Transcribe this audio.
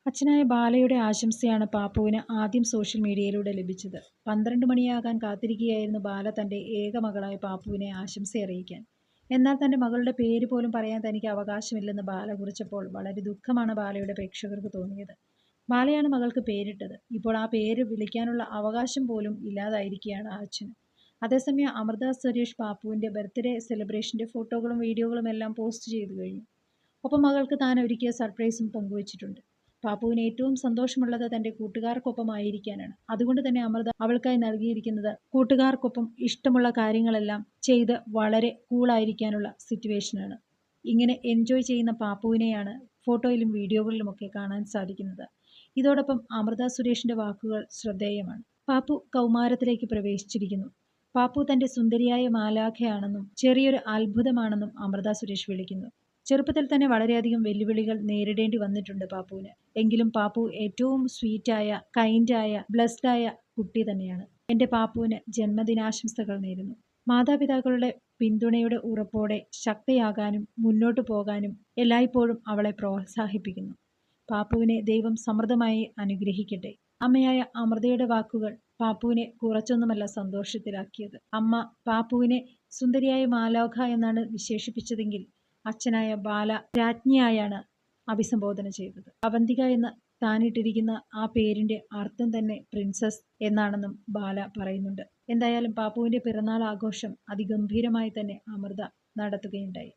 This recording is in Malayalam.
അച്ഛനായ ബാലയുടെ ആശംസയാണ് പാപ്പുവിന് ആദ്യം സോഷ്യൽ മീഡിയയിലൂടെ ലഭിച്ചത്. 12 മണിയാകാൻ കാത്തിരിക്കുകയായിരുന്നു ബാല തന്റെ ഏക മകളായ പാപ്പുവിനെ ആശംസ അറിയിക്കാൻ. എന്നാൽ തന്റെ മകളുടെ പേര് പോലും പറയാൻ തനിക്ക് അവകാശമില്ലെന്ന് ബാല കുറിച്ചപ്പോൾ വളരെ ദുഃഖമാണ് ബാലയുടെ പ്രേക്ഷകർക്ക് തോന്നിയത്. ബാലയാണ് മകൾക്ക് പേരിട്ടത്. ഇപ്പോൾ ആ പേര് വിളിക്കാനുള്ള അവകാശം പോലും ഇല്ലാതായിരിക്കുകയാണ് ആ അച്ഛന്. അതേസമയം അമൃത സുരേഷ് പാപ്പുവിന്റെ ബർത്ത്ഡേ സെലിബ്രേഷന്റെ ഫോട്ടോകളും വീഡിയോകളും എല്ലാം പോസ്റ്റ് ചെയ്തു കഴിഞ്ഞു. ഒപ്പം മകൾക്ക് താൻ ഒരുക്കിയ സർപ്രൈസും പങ്കുവച്ചിട്ടുണ്ട്. പാപ്പുവിന് ഏറ്റവും സന്തോഷമുള്ളത് തന്റെ കൂട്ടുകാർക്കൊപ്പമായിരിക്കാനാണ്. അതുകൊണ്ട് തന്നെ അമൃത അവൾക്കായി നൽകിയിരിക്കുന്നത് കൂട്ടുകാർക്കൊപ്പം ഇഷ്ടമുള്ള കാര്യങ്ങളെല്ലാം ചെയ്ത് വളരെ കൂളായിരിക്കാനുള്ള സിറ്റുവേഷനാണ്. ഇങ്ങനെ എൻജോയ് ചെയ്യുന്ന പാപ്പുവിനെയാണ് ഫോട്ടോയിലും വീഡിയോകളിലുമൊക്കെ കാണാൻ സാധിക്കുന്നത്. ഇതോടൊപ്പം അമൃത സുരേഷിന്റെ വാക്കുകൾ ശ്രദ്ധേയമാണ്. പാപ്പു കൗമാരത്തിലേക്ക് പ്രവേശിച്ചിരിക്കുന്നു. പാപ്പു തന്റെ സുന്ദരിയായ മാലാഖയാണെന്നും ചെറിയൊരു അത്ഭുതമാണെന്നും അമൃത സുരേഷ് വിളിക്കുന്നു. ചെറുപ്പത്തിൽ തന്നെ വളരെയധികം വെല്ലുവിളികൾ നേരിടേണ്ടി വന്നിട്ടുണ്ട് പാപ്പുവിന്. എങ്കിലും പാപ്പു ഏറ്റവും സ്വീറ്റായ, കൈൻഡായ, ബ്ലെസ്ഡായ കുട്ടി തന്നെയാണ്. എൻ്റെ പാപ്പുവിന് ജന്മദിനാശംസകൾ നേരുന്നു. മാതാപിതാക്കളുടെ പിന്തുണയുടെ ഉറപ്പോടെ ശക്തയാകാനും മുന്നോട്ടു പോകാനും എല്ലായ്പ്പോഴും അവളെ പ്രോത്സാഹിപ്പിക്കുന്നു. പാപ്പുവിനെ ദൈവം സമൃദ്ധമായി അനുഗ്രഹിക്കട്ടെ. അമ്മയായ അമൃതയുടെ വാക്കുകൾ പാപ്പുവിനെ കുറച്ചൊന്നുമല്ല സന്തോഷത്തിലാക്കിയത്. അമ്മ പാപ്പുവിനെ സുന്ദരിയായ മാലാഖ എന്നാണ് വിശേഷിപ്പിച്ചതെങ്കിൽ അച്ഛനായ ബാല രാജ്ഞിയായാണ് അഭിസംബോധന ചെയ്തത്. അവന്തിക എന്ന് താനിട്ടിരിക്കുന്ന ആ പേരിന്റെ അർത്ഥം തന്നെ പ്രിൻസസ് എന്നാണെന്നും ബാല പറയുന്നുണ്ട്. എന്തായാലും പാപ്പുവിന്റെ പിറന്നാൾ ആഘോഷം അതിഗംഭീരമായി തന്നെ അമൃത നടത്തുകയുണ്ടായി.